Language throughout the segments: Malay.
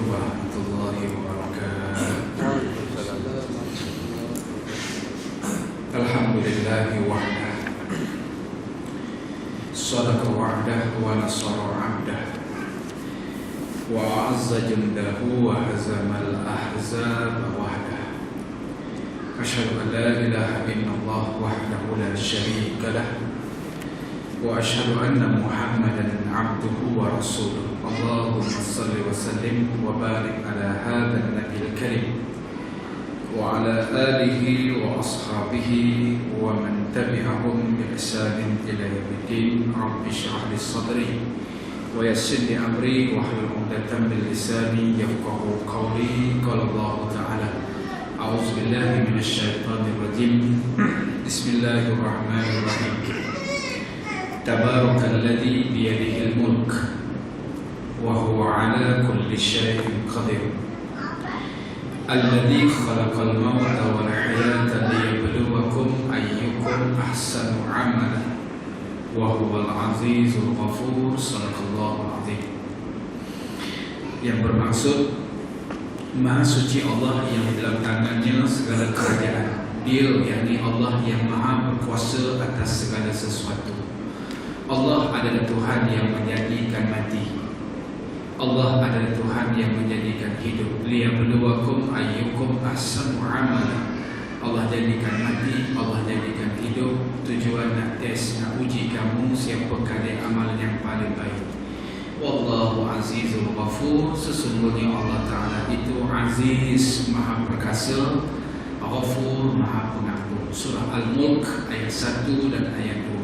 warahmatullahi wabarakatuh. Alhamdulillahi wahdah, sadaqa wa'dah wa nasara 'abdah, wa a'azza jundahu wa hazamal ahzaba wahdah. Asyhadu an la ilaha illallah wahdahu la syarika lah, wa asyhadu anna Muhammadan 'abduhu wa rasuluh. Allahumma shalli wa sallim wa barik ala hadzal nabiyil karim wa ala alihi wa ashabihi wa man tabi'ahum bi ihsanin ila yaumiddin. Rabbi shrah li sadri wa yassir li amri wa hlul 'uqdatam min lisani yafqahu qawli. Qala Allah ta'ala: A'udzu billahi minasy syaithanir rajim. Bismillahirrahmanirrahim. Tabarakalladzi biyadihil mulk wa huwa 'ala kulli syai'in qadir. Alladzi khalaqal mauta wal hayata liyabluwakum ayyukum ahsanu 'amala wa huwal 'azizul ghafur. Shadaqallahu 'azim. Yang bermaksud Maha suci Allah yang dalam tangannya segala kerajaan. Dia, yakni Allah yang maha berkuasa atas segala sesuatu. Allah adalah Tuhan yang menjadikan mati. Allah adalah Tuhan yang menjadikan hidup. Liyabluwakum ayyukum ahsanu amala. Allah jadikan mati, Allah jadikan hidup. Tujuan nak tes, nak uji kamu siapa kadar amal yang paling baik. Wallahu azizul ghafur. Sesungguhnya Allah Ta'ala itu aziz, maha perkasa, ghafur, maha pengampun. Surah Al-Mulk ayat 1 dan ayat 2.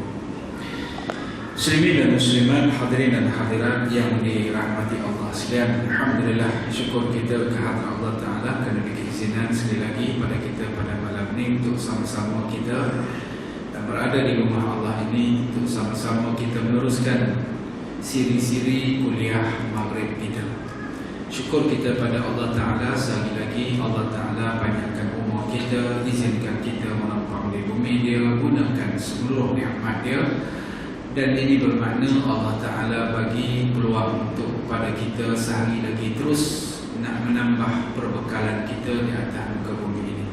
Muslimin dan muslimat, hadirin dan hadirat yang dirahmati Allah sekalian, alhamdulillah, syukur kita kehadrat Allah Ta'ala kerana keizinan sekali lagi pada kita pada malam ini untuk sama-sama kita dan berada di rumah Allah ini untuk sama-sama kita meneruskan siri-siri kuliah maghrib kita. Syukur kita pada Allah Ta'ala sekali lagi. Allah Ta'ala banyakkan umur kita, izinkan kita menumpang di bumi Dia, gunakan seluruh nikmat Dia. Dan ini bermakna Allah Ta'ala bagi peluang untuk pada kita sehari lagi terus nak menambah perbekalan kita di atas muka bumi ini.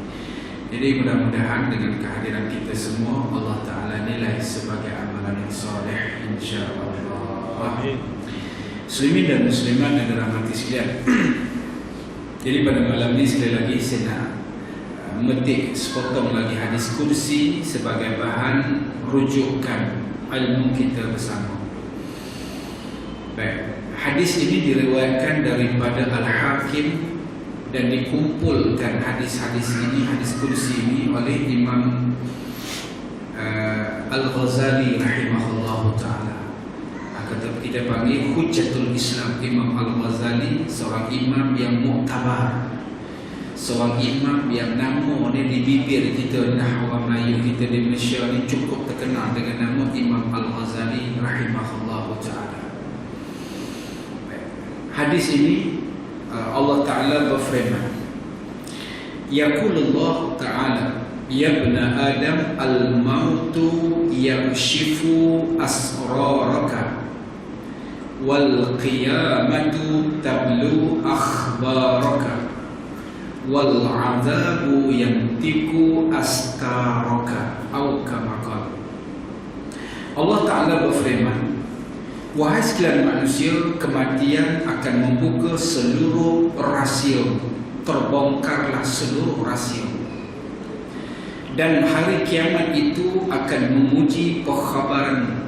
Jadi mudah-mudahan dengan kehadiran kita semua Allah Ta'ala nilai sebagai amalan yang soleh, insya-Allah. Muslimin dan muslimat yang dirahmati sekalian. Jadi pada malam ini sekali lagi saya nak memetik sepotong lagi hadis kursi sebagai bahan rujukan ilmu kita bersama. Baik, hadis ini diriwayatkan daripada Al-Hakim dan dikumpulkan hadis-hadis ini, hadis kursi ini oleh Imam Al-Ghazali rahimahullahu ta'ala. Kita panggil Hujjatul Islam. Imam Al-Ghazali seorang imam yang muktabar, seorang imam yang nama dia di bibir kita, dah orang Melayu kita di Malaysia ni cukup terkenal dengan nama Imam Al-Ghazali rahimahullahu ta'ala. Hadis ini Allah Ta'ala berfirman, Yaqulullah Ta'ala, Ya ibna Adam, al-mautu yakshifu asraraka wal qiyamatu tablu akhbaraka wal azabu yantiku astaraka atau kama qala. Allah Ta'ala berfirman, wahai sekalian manusia, kematian akan membuka seluruh rahsia, terbongkarlah seluruh rahsia, dan hari kiamat itu akan menguji perkhabaran,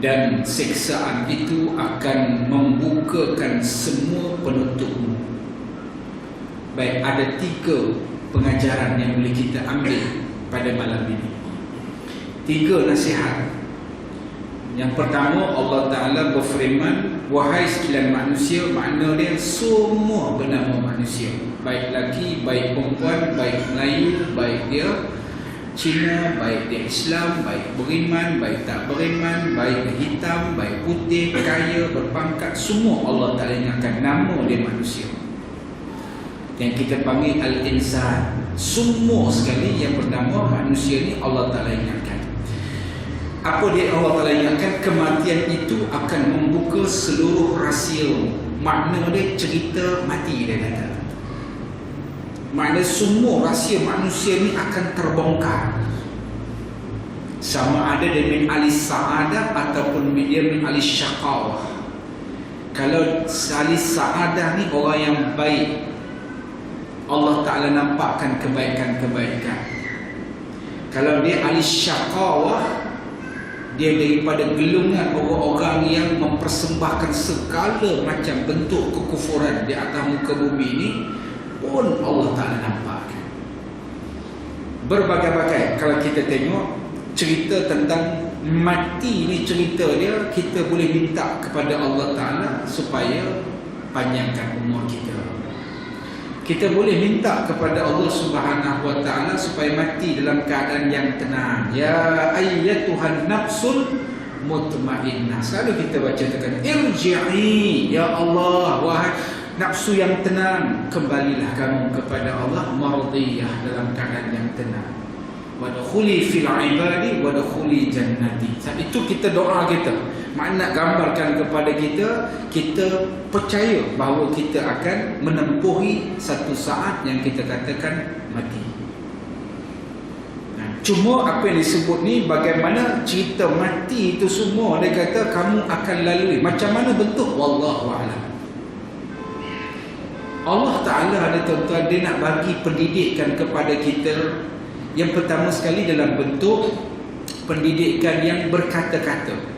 dan siksaan itu akan membukakan semua penutupmu. Baik, ada 3 pengajaran yang boleh kita ambil pada malam ini. 3 nasihat. Yang pertama, Allah Ta'ala berfirman, wahai sekalian manusia, makna dia semua bernama manusia, baik lelaki, baik perempuan, baik Melayu, baik dia Cina, baik dia Islam, baik beriman, baik tak beriman, baik hitam, baik putih, kaya, berpangkat, semua Allah Ta'ala ingatkan nama dia manusia, yang kita panggil Al-Insan. Semua sekali. Yang pertama, manusia ni Allah Ta'ala ingatkan. Apa dia Allah Ta'ala ingatkan? Kematian itu akan membuka seluruh rahsia, Makna dia cerita mati, dia kata. Makna semua rahsia manusia ni akan terbongkar. Sama ada dia min ahli sa'adah ataupun dia min ahli syaqawah. Kalau ahli sa'adah ni orang yang baik, Allah Ta'ala nampakkan kebaikan-kebaikan. Kalau dia ahli syaqawah, dia daripada gelungan orang-orang yang mempersembahkan segala macam bentuk kekufuran di atas muka bumi ini pun Allah Ta'ala nampakkan. Berbagai-bagai. Kalau kita tengok cerita tentang mati ni, cerita dia, kita boleh minta kepada Allah Ta'ala supaya panjangkan umur kita. Kita boleh minta kepada Allah Subhanahu wa Ta'ala supaya mati dalam keadaan yang tenang. Ya ayyatuhan nafsul mutmainnah. Selalu kita baca tekan irji'i, ya Allah, wahai nafsu yang tenang, kembalilah kamu kepada Allah, mardiyah, dalam keadaan yang tenang. Wadkhuli fil ibadi wadkhuli jannati. Saat itu kita doa kita, makna gambarkan kepada kita, kita percaya bahawa kita akan menempuhi satu saat yang kita katakan mati. Cuma apa yang disebut ni, bagaimana cerita mati itu semua, dia kata kamu akan lalui. Macam mana bentuk? Wallahu a'lam. Allah Ta'ala ada tuan-tuan, dia nak bagi pendidikan kepada kita. Yang pertama sekali dalam bentuk pendidikan yang berkata-kata.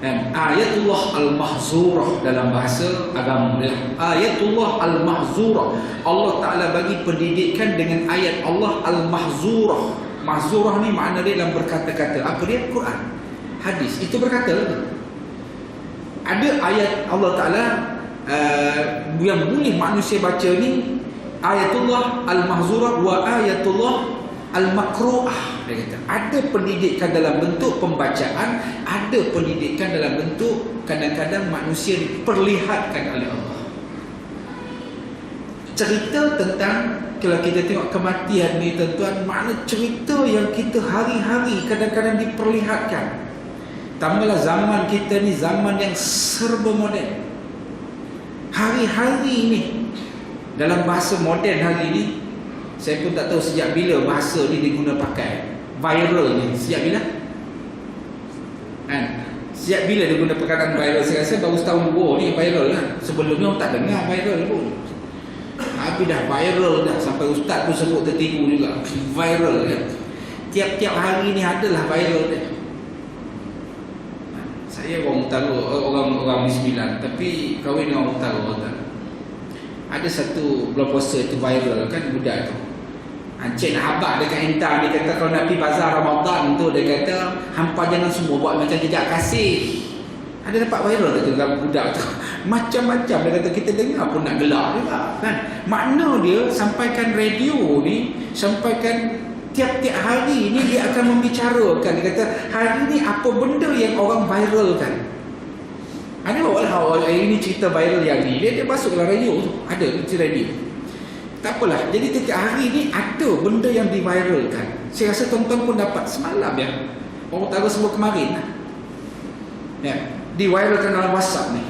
Dan ayatullah al-mahzurah dalam bahasa agama, ayatullah al-mahzurah. Allah Ta'ala bagi pendidikan dengan ayat Allah al-mahzurah. Mahzurah ni makna dia dalam berkata-kata. Apa dia? Quran, hadis. Itu berkata. Ada ayat Allah Ta'ala yang boleh manusia baca ni, ayatullah al-mahzurah wa ayatullah al-makru'ah. Dia kata ada pendidikan dalam bentuk pembacaan, ada pendidikan dalam bentuk kadang-kadang manusia diperlihatkan oleh Allah. Cerita tentang, kalau kita tengok kematian ni tuan-tuan, makna cerita yang kita hari-hari kadang-kadang diperlihatkan. Tambahlah zaman kita ni zaman yang serba moden. Hari-hari ni, dalam bahasa moden hari ni, saya pun tak tahu sejak bila bahasa ni diguna pakai. Viral ni sejak bila? Sejak bila dia guna perkataan viral? Saya rasa baru setahun dua ni viral kan. Sebelumnya orang tak dengar viral pun. Tapi dah viral dah, sampai ustaz pun sebut tertipu juga. Viral kan. Tiap-tiap hari ni adalah viral dia. Saya orang Utara, orang Sembilan, tapi kahwin dengan orang Utara. Ada satu bulan puasa itu viral kan, budak tu. Encik nak habaq dekat hentam, dia kata kalau nak pergi bazar Ramadan tu, dia kata hampa jangan semua buat macam jejak kasih. Ada dapat viral tu dalam budak tu. Macam-macam dia kata, kita dengar pun nak gelak juga kan. Makna dia sampaikan radio ni, sampaikan tiap-tiap hari ni dia akan membicarakan. Dia kata hari ni apa benda yang orang viralkan. Ada walau ini cerita viral yang ni, dia masuk dalam radio tu, ada di radio. Tak apalah, jadi tiap hari ni ada benda yang diviralkan. Saya rasa tuan-tuan pun dapat semalam ya, orang tahu semua kemarin lah. Ya, diviralkan dalam WhatsApp ni.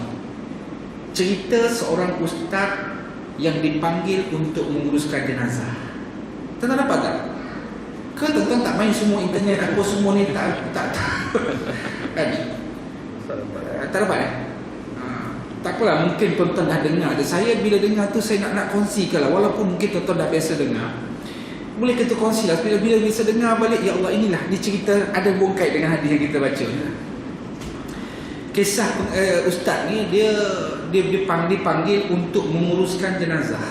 Cerita seorang ustaz yang dipanggil untuk menguruskan jenazah. Tuan-tuan dapat tak? Ke tuan-tuan tak main semua internet apa semua ni, tak kan? Tak dapat eh? Tak apalah, mungkin tuan-tuan dah dengar. Saya bila dengar tu saya nak kongsikan lah. Walaupun mungkin tuan-tuan dah biasa dengar, boleh kita kongsi lah. Bila biasa dengar balik, ya Allah inilah, ni cerita ada bongkai dengan hadis yang kita baca. Kisah ustaz ni, dia dipanggil untuk menguruskan jenazah.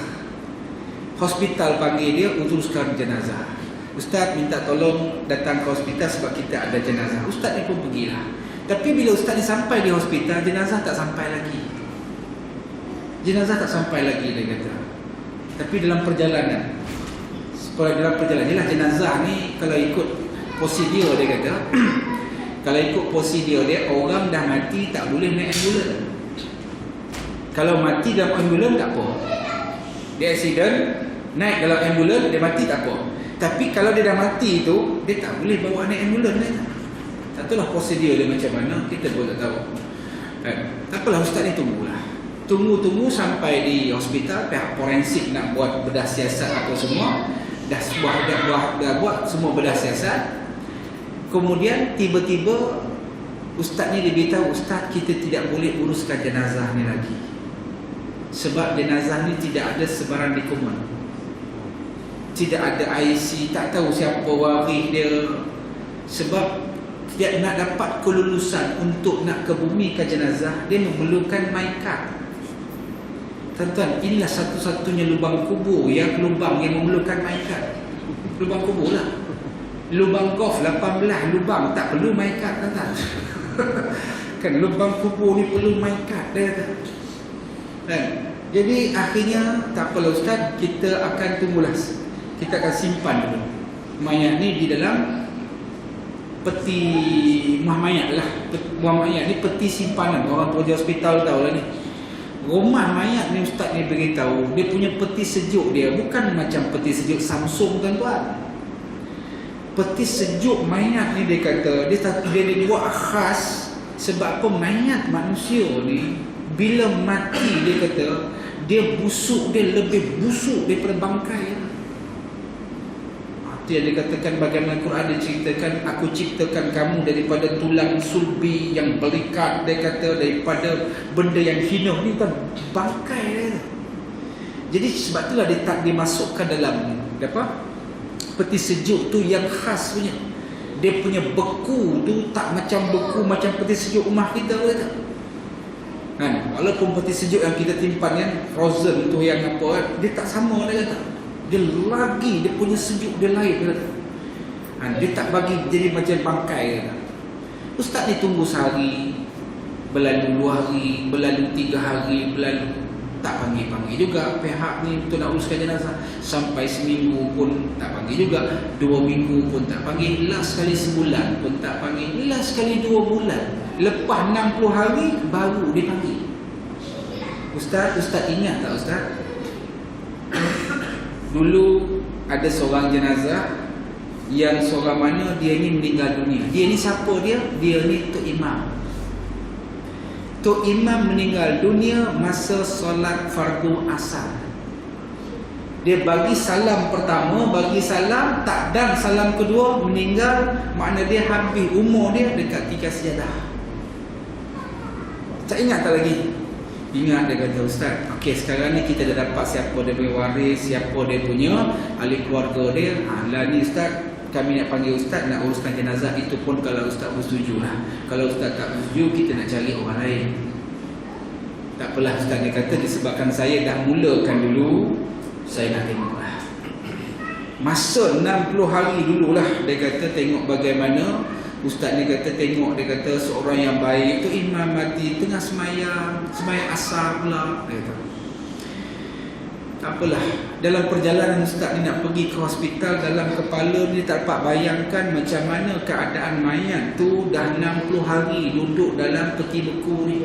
Hospital panggil dia untuk uruskan jenazah. Ustaz minta tolong datang ke hospital sebab kita ada jenazah. Ustaz ni pun pergilah. Tapi bila ustaz ni sampai di hospital, jenazah tak sampai lagi. Jenazah tak sampai lagi, dia kata. Tapi dalam perjalanan, jelas jenazah ni kalau ikut prosedur dia kata, kalau ikut prosedur dia, orang dah mati tak boleh naik ambulan. Kalau mati dalam ambulan tak apa. Dia accident, naik dalam ambulan, dia mati tak apa. Tapi kalau dia dah mati tu, dia tak boleh bawa naik ambulan dia. Tak tahulah prosedur dia macam mana, kita pun tak tahu. Tak apalah, ustaz ni tunggulah. Tunggu sampai di hospital, pihak forensik nak buat bedah siasat apa semua, dah buat semua bedah siasat. Kemudian tiba-tiba ustaz ni diberitahu, ustaz kita tidak boleh uruskan jenazah ni lagi. Sebab jenazah ni tidak ada sebarang dokumen. Tidak ada IC, tak tahu siapa waris dia. Sebab tidak nak dapat kelulusan untuk nak kebumikan jenazah, dia memerlukan MyCard. Tuan-tuan, inilah satu-satunya lubang kubur yang memerlukan MyCard. Lubang kubur lah. Lubang golf 18 lubang, tak perlu MyCard, tuan-tuan. Kan lubang kubur ni perlu MyCard dia kata. Kan? Jadi akhirnya tak apalah ustaz, kita akan tunggulah. Kita akan simpan dulu mayat ni di dalam peti rumah mayat lah. Rumah mayat ni peti simpanan. Orang kerja hospital tahu lah ni. Rumah mayat ni ustaz ni beritahu, dia punya peti sejuk dia bukan macam peti sejuk Samsung tuan-tuan. Peti sejuk mayat ni dia kata dia buat khas. Sebab apa, mayat manusia ni bila mati dia kata dia busuk, dia lebih busuk daripada bangkai. Dia dikatakan bagaimana Quran dia ceritakan, aku ciptakan kamu daripada tulang sulbi yang belikat, dia kata daripada benda yang hina ni kan bangkai dia. Jadi sebab itulah dia tak dimasukkan dalam apa? Peti sejuk tu yang khas punya. Dia punya beku tu tak macam beku macam peti sejuk rumah kita kata. Kan? Walaupun peti sejuk yang kita timpan kan frozen tu yang apa, dia tak sama dia kata. Dia punya sejuk dia lain dia kata. Dia tak bagi jadi macam bangkai kata. Ustaz ni tunggu sehari, berlalu 2 hari, berlalu 3 hari, berlalu tak panggil juga pihak ni untuk nak uruskan jenazah. Sampai seminggu pun tak panggil juga, 2 minggu pun tak panggil, last sekali sebulan pun tak panggil, last sekali 2 bulan. Lepas 60 hari baru dia panggil. Ustaz ingat tak ustaz? Dulu ada seorang jenazah yang seorang mana dia ni meninggal dunia. Dia ni siapa dia? Dia ni Tok Imam. Tok Imam meninggal dunia masa solat fardu asar. Dia bagi salam pertama, bagi salam tak, dan salam kedua meninggal, makna dia habis umur dia dekat 3 sejadah. Tak ingat tak lagi? Ingat, dia kata ustaz, okey sekarang ni kita dah dapat siapa dia punya waris, siapa dia punya ahli keluarga dia. Lah ni ustaz, kami nak panggil ustaz nak uruskan jenazah. Itu pun kalau ustaz bersetuju lah. Kalau ustaz tak bersetuju, kita nak cari orang lain. Tak apalah ustaz, dia kata disebabkan saya dah mulakan dulu, saya nak tengok lah. Masa 60 hari dululah dia kata tengok bagaimana. Ustaz ni kata tengok, dia kata seorang yang baik tu imam mati tengah semayang asar pula. Dia kata tak apalah, dalam perjalanan ustaz ni nak pergi ke hospital, dalam kepala ni tak dapat bayangkan macam mana keadaan mayat tu dah 60 hari duduk dalam peti beku ni.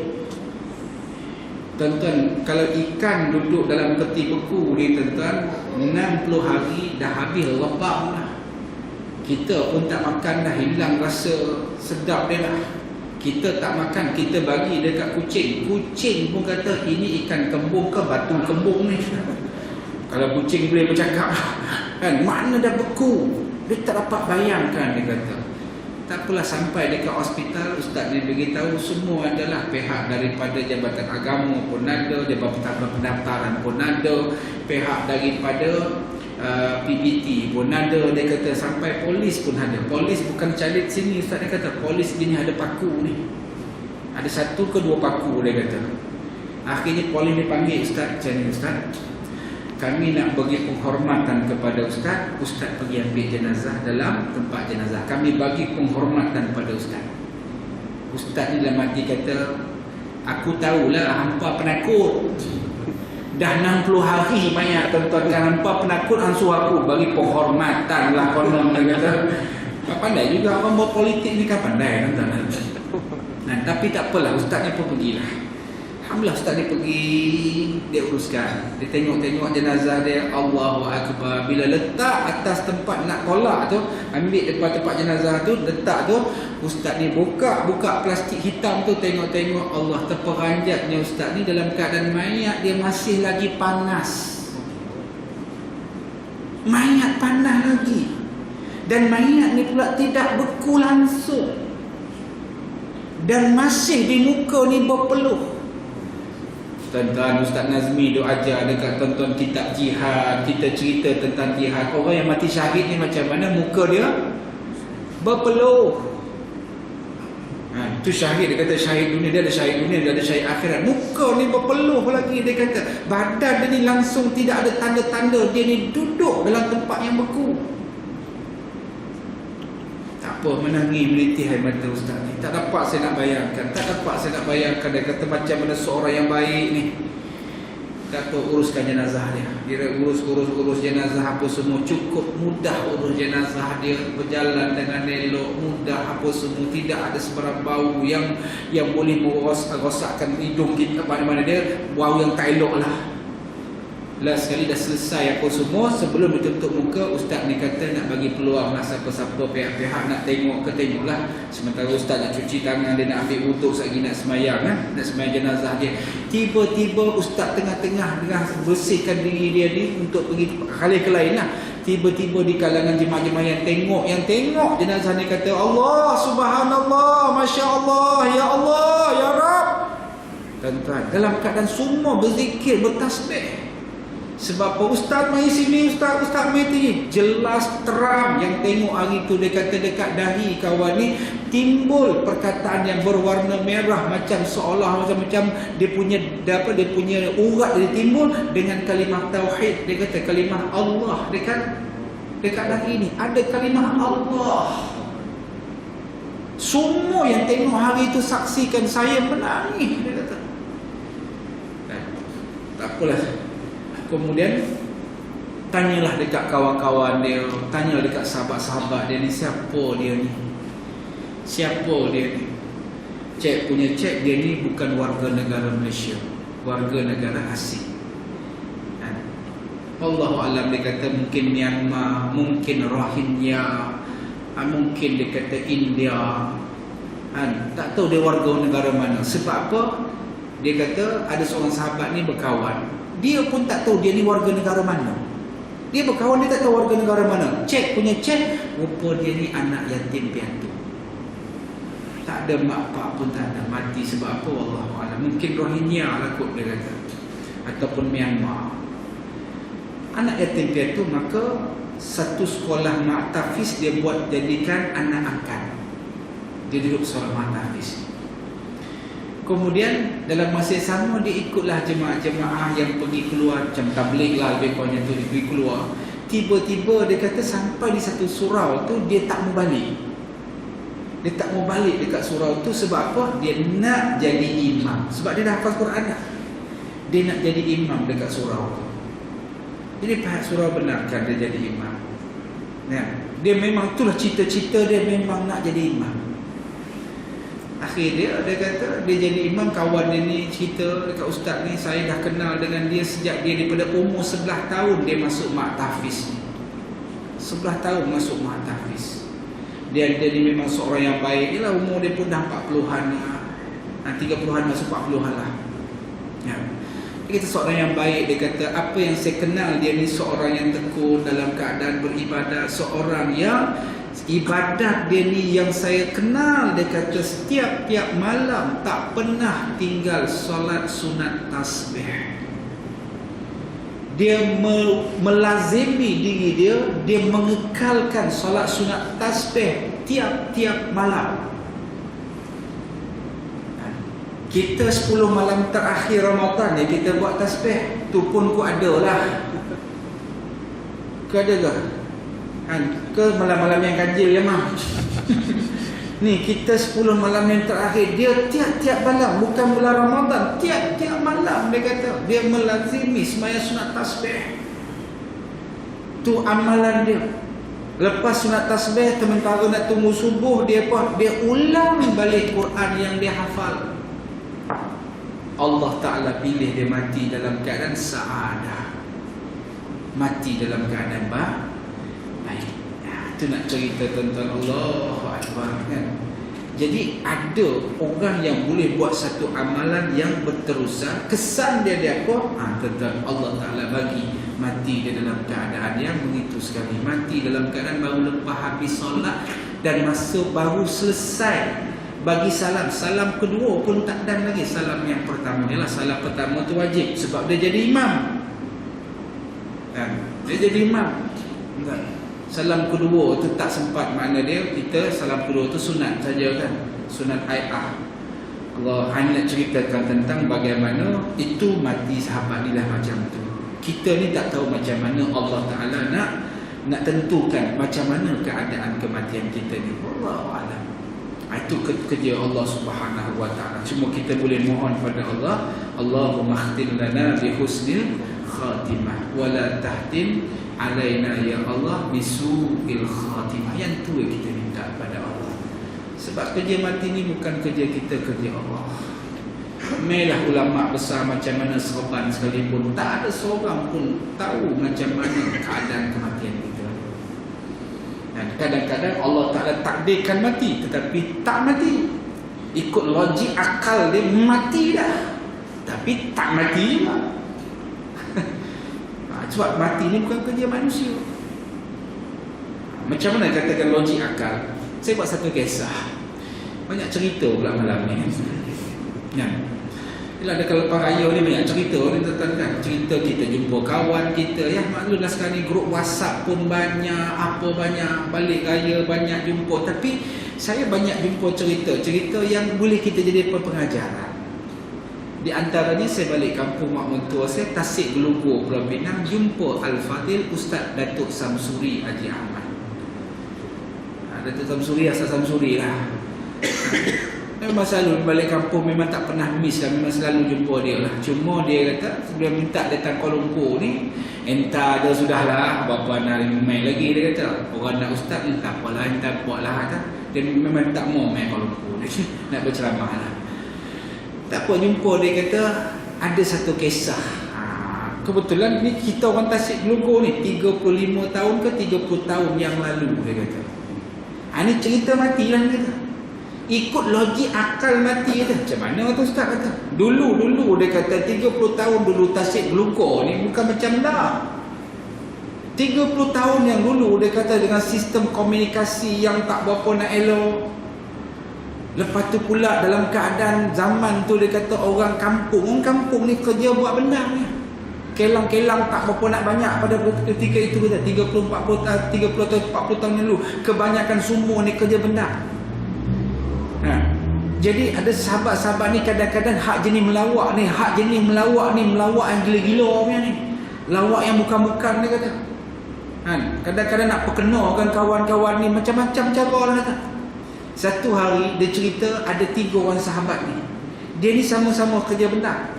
Tuan-tuan, kalau ikan duduk dalam peti beku ni tuan-tuan 60 hari dah habis rebang lah. Kita pun tak makan dah, hilang rasa sedap dia dah. Kita tak makan, kita bagi dekat kucing. Kucing pun kata ini ikan kembung ke batu kembung ni. Kalau kucing boleh bercakap kan, mana dah beku. Dia tak dapat bayangkan, dia kata. Tak apalah, sampai dekat hospital, ustaz ni beritahu semua adalah pihak daripada Jabatan Agama pun ada, Jabatan Pendaftaran pun ada, pihak daripada PBT pun ada. Dia kata sampai polis pun ada. Polis bukan calit sini ustaz, dia kata polis sini ada paku ni, ada 1 ke 2 paku dia kata. Akhirnya polis dipanggil, ustaz macam ni ustaz, kami nak bagi penghormatan kepada ustaz. Ustaz pergi ambil jenazah dalam tempat jenazah, kami bagi penghormatan pada ustaz. Ustaz ni dalam hati kata, aku tahulah hampa penakut. Dah 60 hari mayat tuan-tuan, kan hampa penakut ansuh aku bagi penghormatan lah konon, dia kata. Pandai juga orang buat politik ni, kan pandai tuan-tuan. Nah, tapi tak apalah, ustaz ni pun pergilah. Alhamdulillah ustaz ni pergi, dia uruskan. Dia tengok-tengok jenazah dia, Allahu Akbar. Bila letak atas tempat nak tolak tu, ambil depan tempat jenazah tu, letak tu, ustaz ni buka plastik hitam tu, tengok-tengok, Allah, terperanjatnya ustaz ni dalam keadaan mayat dia masih lagi panas. Mayat panas lagi. Dan mayat ni pula tidak beku langsung. Dan masih di muka ni berpeluh. Tuan-tuan, Ustaz Nazmi duk ajar dekat tuan-tuan kitab jihad. Kita cerita tentang jihad. Orang yang mati syahid ni macam mana muka dia? Berpeluh. Tu syahid, dia kata syahid dunia, dia ada syahid dunia, dia ada syahid akhirat. Muka ni berpeluh lagi, dia kata. Badan dia ni langsung tidak ada tanda-tanda. Dia ni duduk dalam tempat yang beku. Tak apa, menangis melitih air mata ustaz ni. Tak dapat saya nak bayangkan. Dia kata macam mana seorang yang baik ni. Datuk uruskan jenazah dia. Dia urus jenazah apa semua. Cukup mudah urus jenazah dia. Berjalan dengan elok, mudah apa semua. Tidak ada sebarang bau yang boleh merosakkan hidung kita. Mana-mana dia, bau yang tak elok lah. Last sekali dah selesai apa semua, sebelum ditutup muka, ustaz ni kata nak bagi peluang lah siapa-siapa pihak-pihak nak tengok ke tengoklah. Sementara ustaz nak cuci tangan, dia nak ambil wuduk sekali nak semayang nak semayang jenazah dia. Tiba-tiba ustaz tengah-tengah bersihkan diri dia ni untuk pergi kali ke lain lah. Tiba-tiba di kalangan jemaah-jemaah yang tengok jenazah ni kata, Allah subhanallah, Masya Allah, Ya Allah, Ya Rab. Tuan-tuan, dalam keadaan semua berzikir, bertasbih. Sebab apa? Ustaz mai sini, Ustaz mai sini. Jelas terang yang tengok hari tu. Dia kata dekat dahi kawan ni timbul perkataan yang berwarna merah, macam seolah macam dia punya urat dia timbul dengan kalimah tauhid. Dia kata kalimah Allah dekat dahi ni ada kalimah Allah. Semua yang tengok hari tu saksikan, saya menangis, dia kata. Tak apalah. Kemudian tanyalah dekat kawan-kawan dia, tanyalah dekat sahabat-sahabat dia ni, siapa dia ni? Cek dia ni bukan warga negara Malaysia, warga negara asing. Wallahu alam, dia kata mungkin Myanmar, mungkin Rohingya, mungkin dia kata India. Tak tahu dia warga negara mana. Sebab apa? Dia kata ada seorang sahabat ni berkawan, dia pun tak tahu dia ni warga negara mana. Dia berkawan, dia tak tahu warga negara mana. Cek, rupa dia ni anak yatim piatu. Tak ada mak pak pun tak ada, mati sebab apa wallahu a'lam. Mungkin Rohingya lah kot dia kata, ataupun Myanmar. Anak yatim piatu, maka satu sekolah mak tahfiz dia buat jadikan anak angkat. Dia duduk sekolah mak tahfiz. Kemudian dalam masa yang sama dia ikutlah jemaah-jemaah yang pergi keluar, macam tabligh lah lebih kurangnya tu, dia pergi keluar. Tiba-tiba dia kata sampai di satu surau tu dia tak mau balik. Dia tak mau balik dekat surau tu sebab apa? Dia nak jadi imam. Sebab dia dah hafal Quran dah. Dia nak jadi imam dekat surau tu. Jadi pihak surau benarkan dia jadi imam. Dia memang itulah cita-cita dia, memang nak jadi imam. Akhir dia kata dia jadi imam. Kawan dia ni cerita dekat ustaz ni, saya dah kenal dengan dia sejak dia daripada umur 11 tahun dia masuk mak tahfiz ni. 11 tahun masuk mak tahfiz. Dia ni memang seorang yang baik. Yalah, umur dia pun dah 40-an lah. 30-an masuk 40-an lah. Dia kata seorang yang baik. Dia kata apa yang saya kenal dia ni, seorang yang tekun dalam keadaan beribadat, seorang yang ibadat dia ni yang saya kenal. Dia kata setiap malam tak pernah tinggal solat sunat tasbih. Dia melazimi diri dia mengekalkan solat sunat tasbih tiap-tiap malam. Kita 10 malam terakhir Ramadan ni kita buat tasbih. Tu pun ku ada lah. Ke ada ke? Ke malam-malam yang ganjil ya mah. Ni kita 10 malam yang terakhir, dia tiap-tiap malam, bukan bulan Ramadan, tiap-tiap malam dia kata dia melazimi sembahyang sunat tasbih. Tu amalan dia. Lepas sunat tasbih, sementara nak tunggu subuh, dia ulang balik Quran yang dia hafal. Allah Ta'ala pilih dia mati dalam keadaan sa'adah, mati dalam keadaan baik. Itu nak cerita tentang Allahu Akbar kan. Jadi ada orang yang boleh buat satu amalan yang berterusan, kesan dia apa? Tentang Allah Ta'ala bagi mati dia dalam keadaan yang begitu sekali, mati dalam keadaan baru lepas habis solat dan masa baru selesai bagi salam kedua pun tak dan lagi. Salam yang pertama ni lah, salam pertama tu wajib sebab dia jadi imam kan? Dia jadi imam kan? Salam kedua tu tak sempat, makna dia kita salam kedua tu sunat saja kan, sunat ayah. Allah hanya nak ceritakan tentang bagaimana itu mati sahabat ni lah macam tu. Kita ni tak tahu macam mana Allah Ta'ala nak tentukan macam mana keadaan kematian kita ni. Wallahualam. Itu kerja Allah Subhanahu Wa Ta'ala. Cuma kita boleh mohon pada Allah, Allahumma khtim lana bi husnil khatimah wa la tahtim alaina ya Allah bisu'il khatimah. Yang tu yang kita minta pada Allah. Sebab kerja mati ni bukan kerja kita, kerja Allah. Melah ulama besar macam mana serban sekalipun, tak ada seorang pun tahu macam mana keadaan kematian kita. Dan kadang-kadang Allah Ta'ala takdirkan mati, tetapi tak mati. Ikut logik akal dia mati dah, tapi tak mati juga. Sebab mati ni bukan kerja manusia. Macam mana katakan logik akal? Saya buat satu kisah. Banyak cerita pula malam ni ya. Bila ada kelepas raya ni banyak cerita ni tentang kan, cerita kita jumpa kawan kita ya. Maklumlah sekarang ni grup WhatsApp pun banyak, apa banyak, balik raya banyak jumpa. Tapi saya banyak jumpa cerita yang boleh kita jadi pengajaran. Di antaranya saya balik kampung mak mentua saya, Tasik Gelugor, Pulau Pinang, jumpa Al-Fadil Ustaz Datuk Samsuri Haji Ahmad. Datuk Samsuri asal Samsuri lah. Memang selalu balik kampung memang tak pernah miss lah, memang selalu jumpa dia lah. Cuma dia kata sebelum minta datang Kuala Lumpur ni, entah dah sudahlah berapa hari main lagi. Dia kata orang nak ustaz ni tak apalah, entah buatlah kata. Dia memang tak mau main Kuala Lumpur nak berceramah lah. Tak apa, jumpa dia kata ada satu kisah. Kebetulan ni kita orang Tasik Gelugor ni 35 tahun ke 30 tahun yang lalu dia kata. Ni cerita mati lah dia kata. Ikut logik akal mati kata. Macam mana tu ustaz kata? Dulu dia kata 30 tahun dulu Tasik Gelugor ni bukan macam dah. 30 tahun yang dulu dia kata dengan sistem komunikasi yang tak berapa nak elok. Lepas tu pula dalam keadaan zaman tu dia kata orang kampung ni kerja buat benar ni. Kelang-kelang tak berapa nak banyak pada ketika itu kata 30 40 tahun yang lalu. Kebanyakan semua ni kerja benar. Jadi ada sahabat-sahabat ni kadang-kadang hak jenis melawak ni melawak yang gila-gila punya ni. Lawak yang bukan-bukan dia kata. Kadang-kadang nak perkenalkan kawan-kawan ni macam-macam cara lah kata. Satu hari dia cerita ada 3 orang sahabat ni. Dia ni sama-sama kerja benar.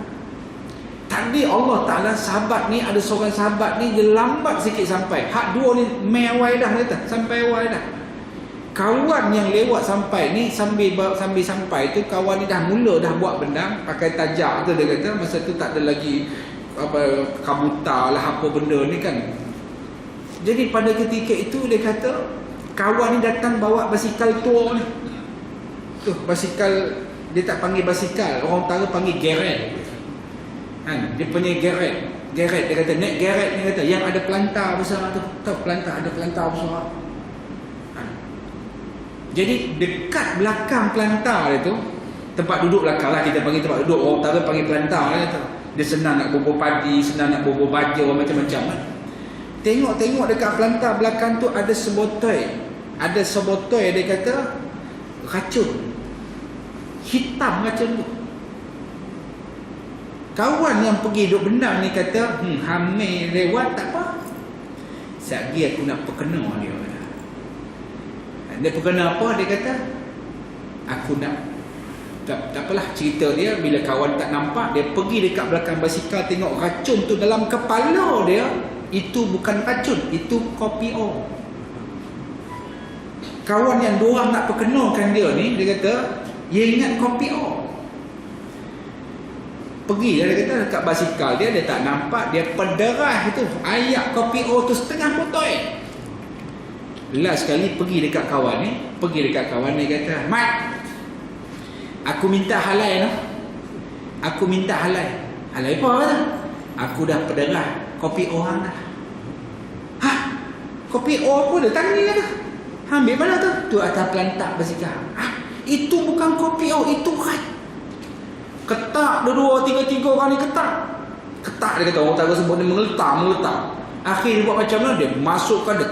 Tadi Allah Ta'ala sahabat ni, ada seorang sahabat ni dia lambat sikit sampai. Hak dua ni mewai dah kata, sampai awal dah. Kawan yang lewat sampai ni sambil sampai tu kawan ni dah mula dah buat benda pakai tajak tu dia kata. Masa tu tak ada lagi apa kabutar lah apa benda ni kan. Jadi pada ketika itu dia kata kawan ni datang bawa basikal tua ni. Tu basikal dia tak panggil basikal, orang utara panggil geret. Dia punya geret dia kata naik geret ni kata yang ada pelantar besar tu. Tahu pelantar, ada pelantar besar. Jadi dekat belakang pelantar dia tu, tempat duduk belakang lah kita panggil tempat duduk, orang utara panggil pelantar lah kata. Dia senang nak bobor padi, senang nak bobor baju macam-macam kan. Tengok dekat pelantar belakang tu ada sebotoi. Ada sebotoi dia kata racun. Hitam racun tu. Kawan yang pergi duduk benar ni kata, hamil lewat tak apa. Sekejap aku nak perkenal dia. Dia perkenal apa? Dia kata aku nak tak apalah cerita dia. Bila kawan tak nampak, dia pergi dekat belakang basikal tengok racun tu dalam kepala dia. Itu bukan racun, itu kopi O. Kawan yang diorang nak perkenalkan dia ni, dia kata dia ingat kopi O. Pergi dia kata dekat basikal dia tak nampak, dia pederah itu ayak kopi O tu setengah botol. Last sekali pergi dekat kawan ni kata, "Mat, aku minta halal noh. Aku minta halal." "Halal apa kata?" "Aku dah pederah kopi O hang dah." "Hah? Kopi O apa dah tanya kata?" "Ambil mana tu?" "Tu atas pelantak basikal." "Hah? Itu bukan kopi O, itu rat." Ketak dua, tiga kali ketak. Ketak dia kata, orang tahu sebut dia mengeletak. Akhir dia buat macam mana? Dia masukkan, dia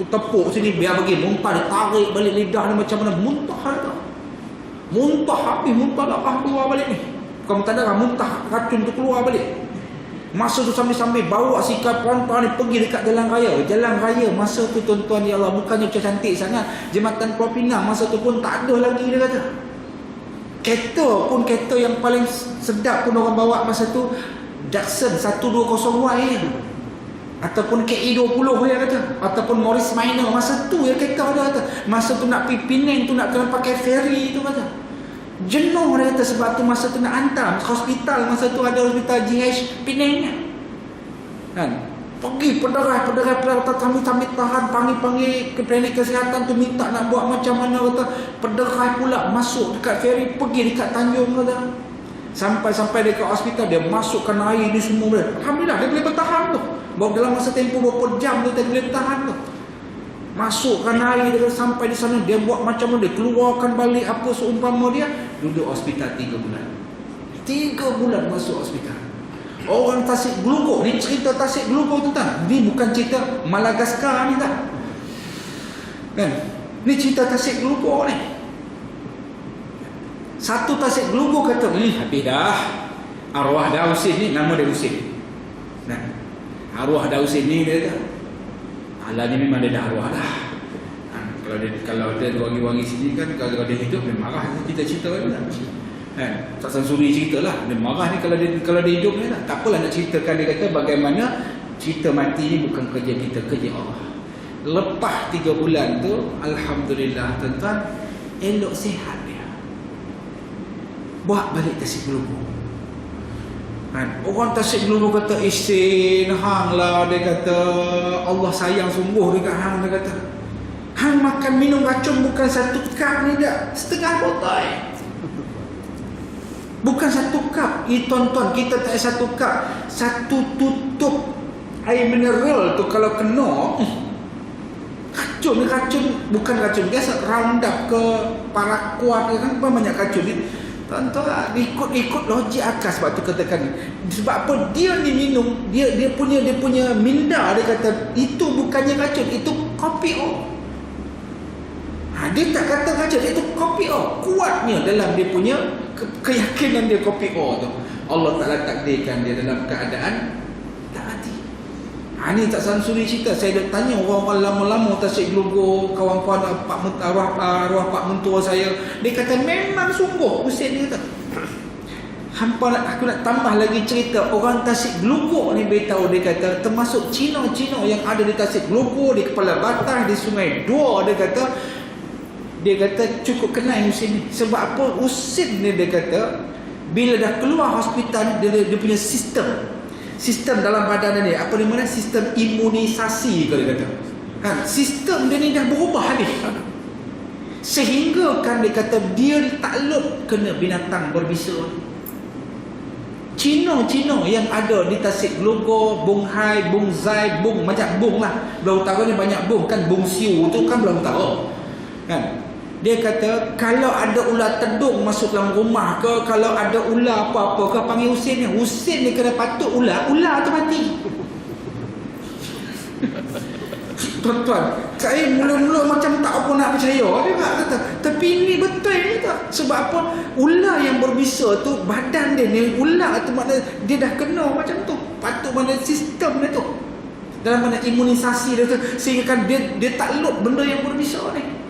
tepuk sini biar bagi muntah, dia tarik balik lidah dia macam mana. Muntah dia. Muntah habis, muntah darah keluar balik ni. Bukan muntah darah, muntah racun tu keluar balik. Masa tu sambil-sambil bawa si perempuan ni pergi dekat jalan raya. Jalan raya masa tu tuan-tuan ya Allah, bukannya macam cantik sangat. Jembatan Pulau Pinang masa tu pun tak ada lagi dia kata. Kereta yang paling sedap pun orang bawa masa tu Datsun 120Y ataupun KE20 dia kata, ataupun Morris Minor masa tu ya kereta dia kata. Masa tu nak pergi Penang tu nak kena pakai ferry tu kata. Jenuh dia kata sebab tu masa tu nak hantar hospital, masa tu ada hospital GH Penang kan. Pergi pederah sambil tahan, panggil ke klinik kesihatan tu minta nak buat macam mana kata. Pederah pula masuk dekat ferry pergi dekat Tanjung kata. Sampai dekat hospital dia masukkan air ni semua dia. Alhamdulillah dia boleh bertahan tu. Baru dalam masa tempoh berapa jam tu dia boleh bertahan tu. Masukkan air dia sampai di sana, dia buat macam mana, dia keluarkan balik apa seumpama dia, duduk hospital 3 bulan. 3 bulan masuk hospital. Orang Tasik Geluguk ni, cerita Tasik Geluguk tu tak? Ni bukan cerita Madagaskar ni tak? Kan? Ni cerita Tasik Geluguk ni. Satu Tasik Geluguk kata, habis dah. Arwah dah Husin ni, nama dia Husin. Nah, arwah dah Husin ni dia kata, alah ni memang dia dah arwah dah. Kalau dia wangi-wangi sini kan, kalau dia hidup dia marah cerita-cerita kan. Kan, tak sansuri cerita lah. Dia marah ni kalau dia hidup ni lah. Tak apalah nak ceritakan, dia kata bagaimana cerita mati ni bukan kerja kita, kerja Allah. Lepas 3 bulan tu, alhamdulillah tuan-tuan, elok sihat dia. Buat balik Tasik Geluguk. Kan, orang Tasik Geluguk kata, "Isin hang lah," dia kata, "Allah sayang sungguh dekat hang," dia kata. "Hang makan minum racun bukan 1 cup ni dah, setengah botol." Bukan 1 cup. Tuan-tuan, kita tak 1 cup. 1 tutup air mineral tu kalau kena, racun bukan racun biasa, Roundup ke paraquat ke kan, banyak racun ni. Tuan-tuan, ikut logik akal. Sebab tu katakan, sebab apa dia ni minum, dia punya minda, dia kata itu bukannya racun, itu kopi O. Dia tak kata racun, itu kopi O. Kuatnya dalam dia punya keyakinan dia kopi O tu. Allah Ta'ala takdirkan dia dalam keadaan tak mati. Ni tak sansuri cerita. Saya dah tanya orang-orang lama-lama Tasik Geluguk, kawan-kawan arwah Pak Mentua saya. Dia kata memang sungguh Husin dia kata. Aku nak tambah lagi cerita. Orang Tasik Geluguk ni beritahu, dia kata termasuk Cina-Cina yang ada di Tasik Geluguk, di Kepala Batas, di Sungai Dua, dia kata cukup kenal Husin ni. Sebab apa? Husin ni dia kata bila dah keluar hospital dia punya sistem dalam badan dia, apa namanya, sistem imunisasi kalau dia kata kan, sistem dia ni dah berubah ni, sehingga kan dia kata dia takluk kena binatang berbisa. Cina yang ada di Tasik Geluguk, Bung Hai, Bung Zai, Bung macam Bung lah, Belau Utara ni banyak Bung kan, Bung Siu tu kan Belau Utara kan. Dia kata kalau ada ular tedung masuk dalam rumah ke, kalau ada ular apa-apa ke, panggil Husin ni. Husin ni kena patut ular tu mati. Tuan-tuan, saya mula-mula macam tak apa nak percaya. Dia kata, tapi ini betul ni tak? Sebab apa? Ular yang berbisa tu, badan dia ni, ular tu maknanya dia dah kena macam tu. Patut mana sistem dia tu, dalam mana imunisasi dia tu, sehingga kan dia takluk benda yang berbisa ni.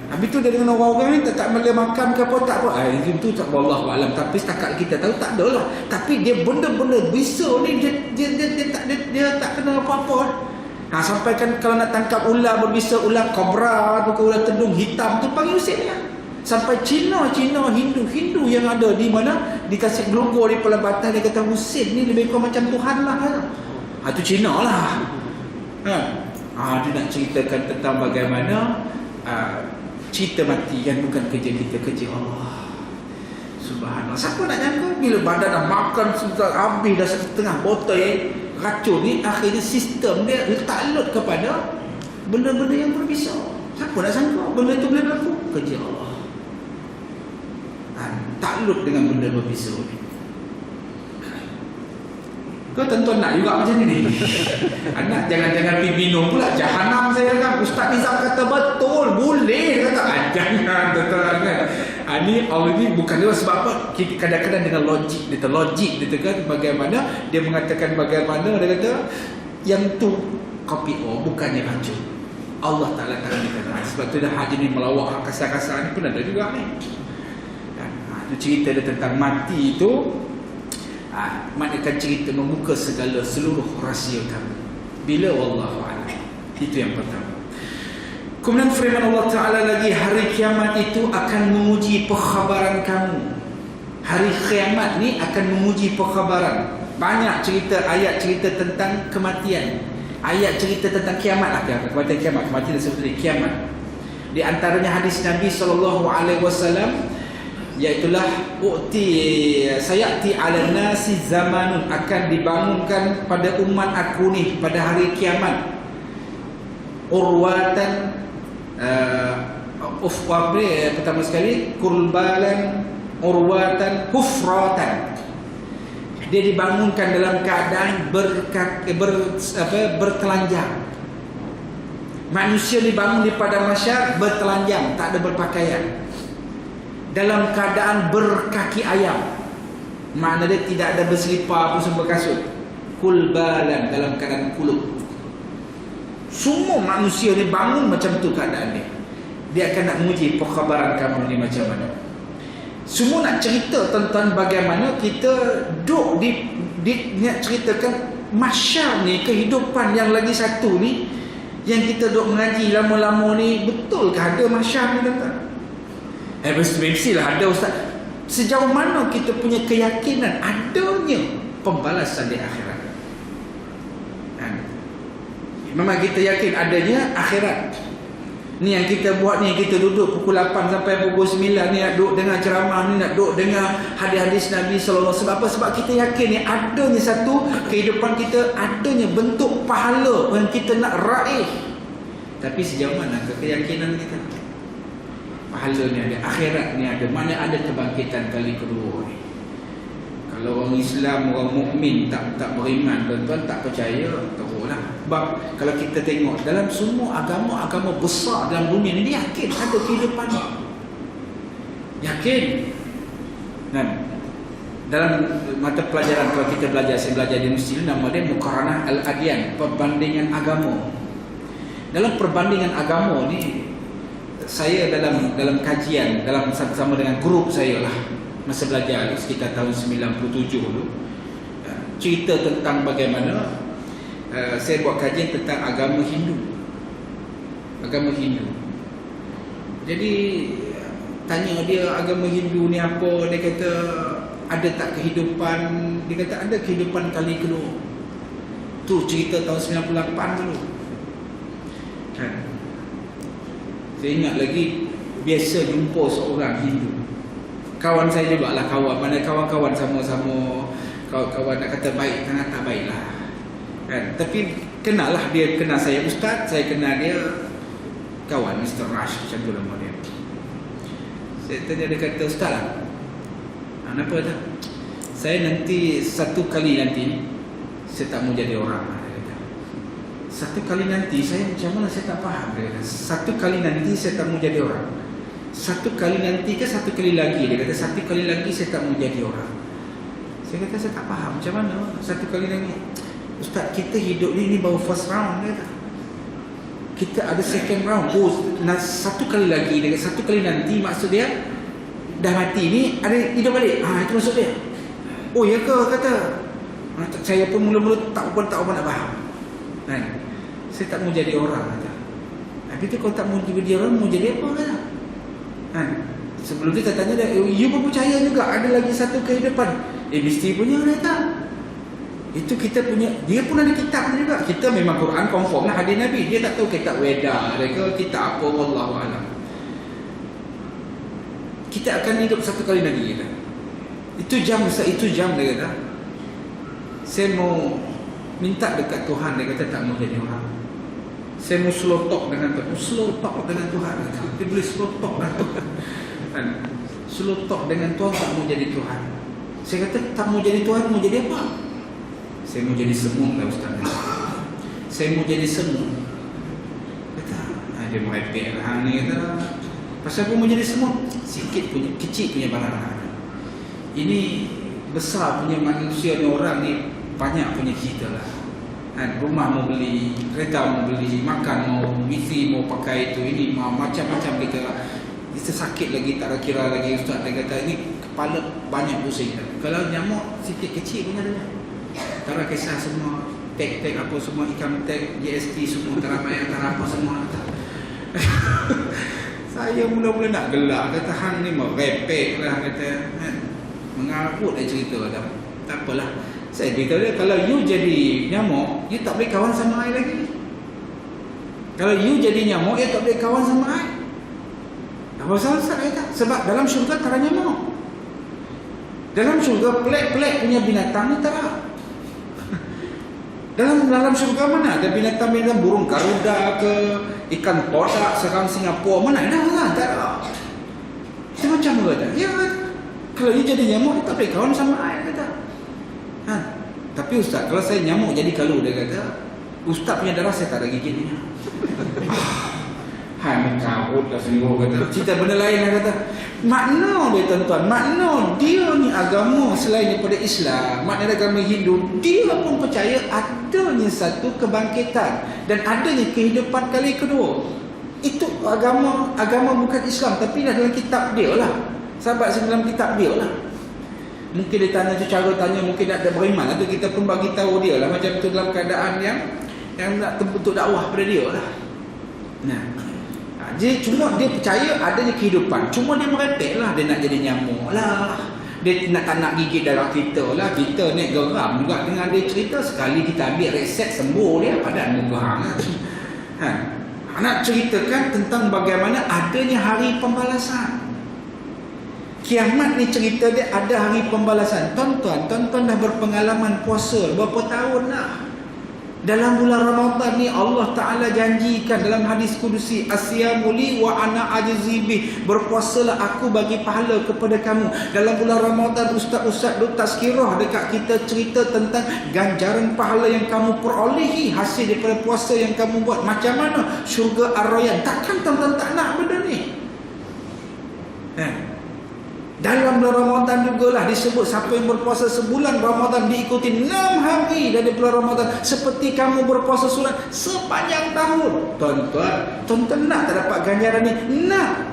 Habis tu dia dengan orang-orang ni tak boleh makan ke apa, tak apa. Itu tak, wallahualam. Tapi setakat kita tahu tak ada lah. Tapi dia benda-benda bisa ni dia tak kena apa-apa. Sampai kan kalau nak tangkap ular berbisa, ular kobra atau ular tedung hitam tu, panggil Husin ni. Sampai Cina, Hindu yang ada di mana di Tasik Gelugor di pelambatan, dia kata Husin ni lebih kurang macam Tuhan lah. Itu Cina lah. Dia nak ceritakan tentang bagaimana cerita mati yang bukan kerja kita, kerja Allah. Subhanallah. Siapa nak jangka bila badan dah makan sudah habis dah setengah botol racun ni, akhirnya sistem dia takluk kepada benda-benda yang berbisa. Siapa nak sangka benda itu boleh berlaku? Kerja Allah. Takluk dengan benda berbisa ni. Kau tentu nak juga macam ni. Anak jangan-jangan pergi minum pula jahanam saya kan. Ustaz Nizam kata betul, boleh. Dia kata jangan tuan-tuan kan. Ini Allah ni bukan dia sebab apa? Kadang-kadang dengan logik dia kan, bagaimana dia mengatakan bagaimana dia kata yang tu kopi bukannya racun. Allah Taala tak kata. Sebab tu dah haji ni melawak kasar-kasar ni pun ada juga ni. Itu cerita dia tentang mati itu. Maknanya cerita membuka seluruh rahsia kamu. Bila wallahu a'lam. Itu yang pertama. Kemudian firman Allah Ta'ala lagi, hari kiamat itu akan menguji perkhabaran kamu. Hari kiamat ni akan menguji perkhabaran. Banyak cerita, ayat cerita tentang kematian. Ayat cerita tentang kiamat lah. Kematian seperti kiamat. Di antaranya hadis Nabi SAW, iaitulah sayati 'alan nasi zamanun, akan dibangunkan pada umat aku ni pada hari kiamat urwatan pertama sekali kurbalan urwatan hufratan. Dia dibangunkan dalam keadaan bertelanjang. Manusia dibangun di padang mahsyar bertelanjang, tak ada berpakaian, dalam keadaan berkaki ayam. Makna dia tidak ada berselipar pun semua berkasut. Kulbalan, dalam keadaan kulub. Semua manusia ni bangun macam tu keadaan dia. Dia akan nak menguji perkhabaran kamu ni macam mana. Semua nak cerita tentang bagaimana kita duduk nak ceritakan mahsyar ni, kehidupan yang lagi satu ni, yang kita duduk mengaji lama-lama ni. Betulkah ada mahsyar ni tuan-tuan? Mestilah ada ustaz. Sejauh mana kita punya keyakinan adanya pembalasan di akhirat? Memang kita yakin adanya akhirat. Ni yang kita buat ni, kita duduk pukul 8 sampai pukul 9 ni, nak duduk dengar ceramah ni, nak duduk dengar hadis-hadis Nabi SAW. Sebab apa? Sebab kita yakin ni adanya satu kehidupan kita, adanya bentuk pahala yang kita nak raih. Tapi sejauh mana keyakinan kita? Pahala ni ada, akhirat ni ada, mana ada kebangkitan kali kedua ni. Kalau orang Islam, orang mukmin tak beriman, tuan-tuan tak percaya, teruklah. Sebab kalau kita tengok dalam semua agama besar dalam dunia ni, dia yakin ada kehidupan ni. Yakin. Dan dalam mata pelajaran kalau kita belajar, saya belajar di Mesir, nama dia Muqaranah Al-Adyan, perbandingan agama. Dalam perbandingan agama ni, saya dalam kajian, dalam sama-sama dengan grup saya lah, masa belajar sekitar tahun 97 dulu, cerita tentang bagaimana saya buat kajian tentang agama Hindu. Jadi tanya dia agama Hindu ni apa, dia kata ada tak kehidupan, dia kata ada kehidupan kali kedua. Tu cerita tahun 98 dulu. Saya ingat lagi, biasa jumpa seorang Hindu, kawan saya jugalah, mana kawan-kawan sama-sama, kawan-kawan nak kata baik, tak baik lah kan. Tapi kenal lah, dia kenal saya ustaz, saya kenal dia kawan, Mr. Rush, macam tu nama dia. Saya tanya, dia kata ustaz lah, kenapa dah? Saya nanti satu kali nanti saya tak mau jadi orang. Dia kata, satu kali nanti saya macam mana, saya tak faham. Dia kata, satu kali nanti saya tak mau jadi orang. Satu kali nanti ke satu kali lagi? Dia kata satu kali lagi saya tak mau jadi orang. Saya kata saya tak faham macam mana satu kali lagi. Ustaz, kita hidup ni baru first round. Dia kata kita ada second round. Satu kali lagi. Dia kata satu kali nanti maksud dia dah mati ni ada hidup balik. Itu maksud dia. Oh ya ke? Kata saya pun mula-mula tak apa nak faham. Saya tak mau jadi orang kata. Habis tu kalau tak mau jadi orang, mau jadi apa kata? Sebelum dia tanya dia, you pun percaya juga ada lagi satu kehidupan? Mesti punya dia tak? Itu kita punya, dia pun ada kitab juga. Kita memang Quran confirm lah hadis Nabi. Dia tak tahu kitab Weda ke kitab apa, wallahu alam. Kita akan hidup satu kali lagi kita. Itu jam dia kata. Saya mau minta dekat Tuhan, dia kata tak mau jadi orang. Saya mau slow talk dengan Tuhan. Slow talk dengan Tuhan. Dia boleh slow talk dengan Tuhan. Slow talk dengan Tuhan, tak mau jadi Tuhan. Saya kata tak mau jadi Tuhan, mau jadi apa? Saya mau jadi semut lah Ustaz. Saya mau jadi semut. Kata, dia merepek lah ni kata. Pasal aku mau jadi semut, sikit punya, kecil punya barang. Ini besar punya manusia ni, orang ni banyak punya cerita lah. Rumah mau beli, kereta mau beli, makan mau, wifi mau pakai itu, ini mau macam-macam kita. Kita sakit lagi, tak kira lagi Ustaz. Dia kata ini kepala banyak pusing. Kalau nyamuk sikit kecil punya dia. Tara kisah semua, tag apa semua, income tag, GST semua, teramai antara apa semua. Saya mula-mula nak gelak, kata hang ni mau repek lah, kata mengarut dia cerita kata. Tak apalah. Saya beritahu dia, kalau you jadi nyamuk, you tak boleh kawan sama I lagi. Kalau you jadi nyamuk, you tak boleh kawan sama I. Apa salah kata? Sebab dalam syurga tak ada nyamuk. Dalam syurga pelik-pelik punya binatang ni tak ada. Dalam syurga mana ada binatang-binatang, burung garuda ke, ikan todak, serang Singapura, mana ada lah, tak ada. Itu macam kata, ya kalau you jadi nyamuk, you tak boleh kawan sama I, kata. Tapi Ustaz, kalau saya nyamuk jadi kalu, dia kata, Ustaz punya darah saya tak ada gigitnya. Hai mencarut lah sendiri, kata. Cerita benda lain lah, kata. Makna dia tuan-tuan, makna dia ni agama selain daripada Islam, makna agama Hindu, dia pun percaya adanya satu kebangkitan dan adanya kehidupan kali kedua. Itu agama bukan Islam, tapi dah dalam kitab dia lah. Sahabat dalam kitab dia lah. Mungkin dia tanya tu, cara tanya mungkin ada beriman, atau kita pun bagi tahu dia lah macam tu dalam keadaan yang nak bentuk dakwah pada dia lah. Nah, jadi cuma dia percaya adanya kehidupan. Cuma dia merepek lah, dia nak jadi nyamuk lah, dia tak nak gigit darah kita lah. Kita ni geram juga dengan dia cerita. Sekali kita ambil reset sembuh dia, padan muka nak ceritakan tentang bagaimana adanya hari pembalasan. Kiamat ni cerita dia ada hari pembalasan. Tuan-tuan dah berpengalaman puasa berapa tahun dah. Dalam bulan Ramadan ni Allah Ta'ala janjikan dalam hadis kudusi, Asyamu li wa ana ajzi bih, berpuasalah aku bagi pahala kepada kamu. Dalam bulan Ramadan ustaz-ustaz duk tazkirah dekat kita, cerita tentang ganjaran pahala yang kamu perolehi hasil daripada puasa yang kamu buat. Macam mana syurga Ar-Rayyan. Takkan tuan-tuan tak nak benda ni? Dalam bulan Ramadan jugalah disebut siapa yang berpuasa sebulan Ramadan diikuti 6 hari dari bulan Ramadan seperti kamu berpuasa sunat sepanjang tahun. Tuan-tuan nak tak dapat ganjaran ni? Nak.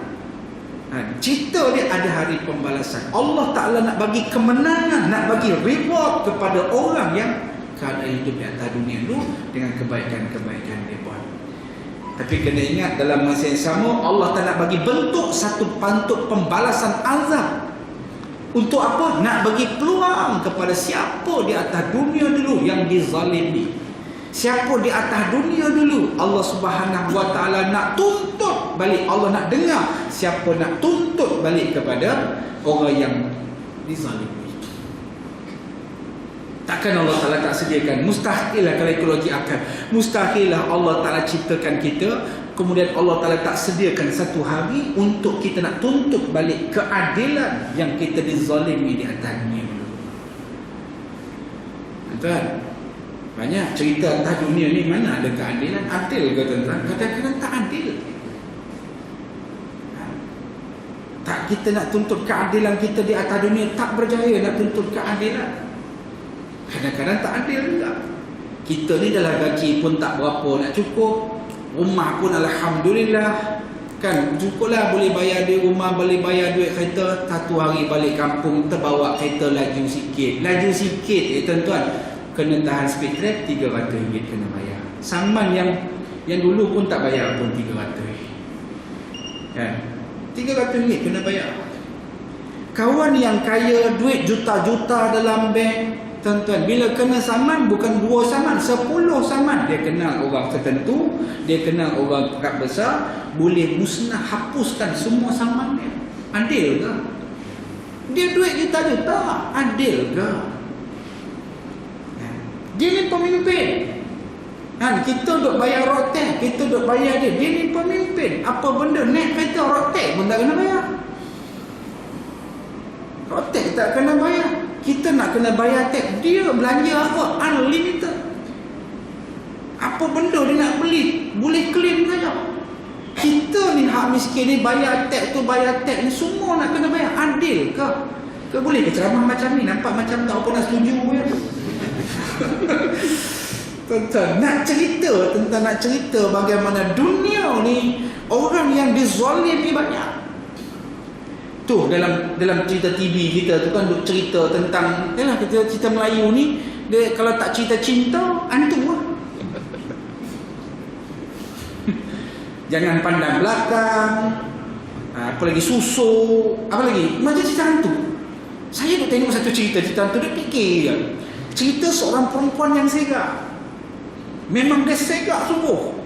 Cerita dia ada hari pembalasan. Allah Ta'ala nak bagi kemenangan, nak bagi reward kepada orang yang keadaan hidup di atas dunia dulu dengan kebaikan-kebaikan dia buat. Tapi kena ingat, dalam masa yang sama Allah Ta'ala bagi bentuk satu pantut pembalasan azab. Untuk apa? Nak bagi peluang kepada siapa di atas dunia dulu yang dizalimi. Siapa di atas dunia dulu Allah Subhanahu Wa Ta'ala nak tuntut balik. Allah nak dengar siapa nak tuntut balik kepada orang yang dizalimi. Takkan Allah Ta'ala tak sediakan? Mustahil lah kalau ekologi akal. Mustahil lah Allah Ta'ala ciptakan kita, kemudian Allah Ta'ala tak sediakan satu hari untuk kita nak tuntut balik keadilan yang kita dizalimi di atas dunia dulu. Tuan, banyak cerita atas dunia ni mana ada keadilan. Adil ke tuan-tuan? Kadang-kadang tak adil. Tak, kita nak tuntut keadilan kita di atas dunia, tak berjaya nak tuntut keadilan. Kadang-kadang tak adil juga. Kita ni dalam gaji pun tak berapa nak cukup. Rumah pun alhamdulillah kan cukuplah, boleh bayar duit rumah, boleh bayar duit kereta. Satu hari balik kampung terbawa kereta laju sikit tuan-tuan, kena tahan speed trap, RM300 kena bayar. Saman yang dulu pun tak bayar pun RM300 kan. RM300 kena bayar. Kawan yang kaya, duit juta-juta dalam bank, tuan-tuan, bila kena saman, bukan 2 saman, 10 saman. Dia kenal orang tertentu, dia kenal orang pekat besar, boleh musnah, hapuskan semua saman dia. Adil ke? Dia duit juta-juta, adil ke? Dia ni pemimpin. Kita duk bayar rotek, kita duk bayar dia. Dia ni pemimpin. Apa benda naik kereta rotek pun tak kena bayar. Rotek tak kena bayar. Kita nak kena bayar tax. Dia belanja apa? Unlimited. Apa benda dia nak beli, boleh claim saja. Kita ni hak miskin ni bayar tax tu, bayar tax ni, semua nak kena bayar. Adil ke? Ke boleh ke ceramah macam ni? Nampak macam tak apa nak setuju ya? Tuan-tuan, nak cerita bagaimana dunia ni orang yang dizalimi banyak. Tu dalam cerita TV kita tu kan duk cerita tentang, yalah, kita cerita Melayu ni, dia kalau tak cerita cinta, hantu lah. Jangan pandang belakang, apa lagi, susu, apa lagi, macam cerita hantu. Saya duk tengok satu cerita hantu, dia fikir je. Cerita seorang perempuan yang segak. Memang dia segak sungguh.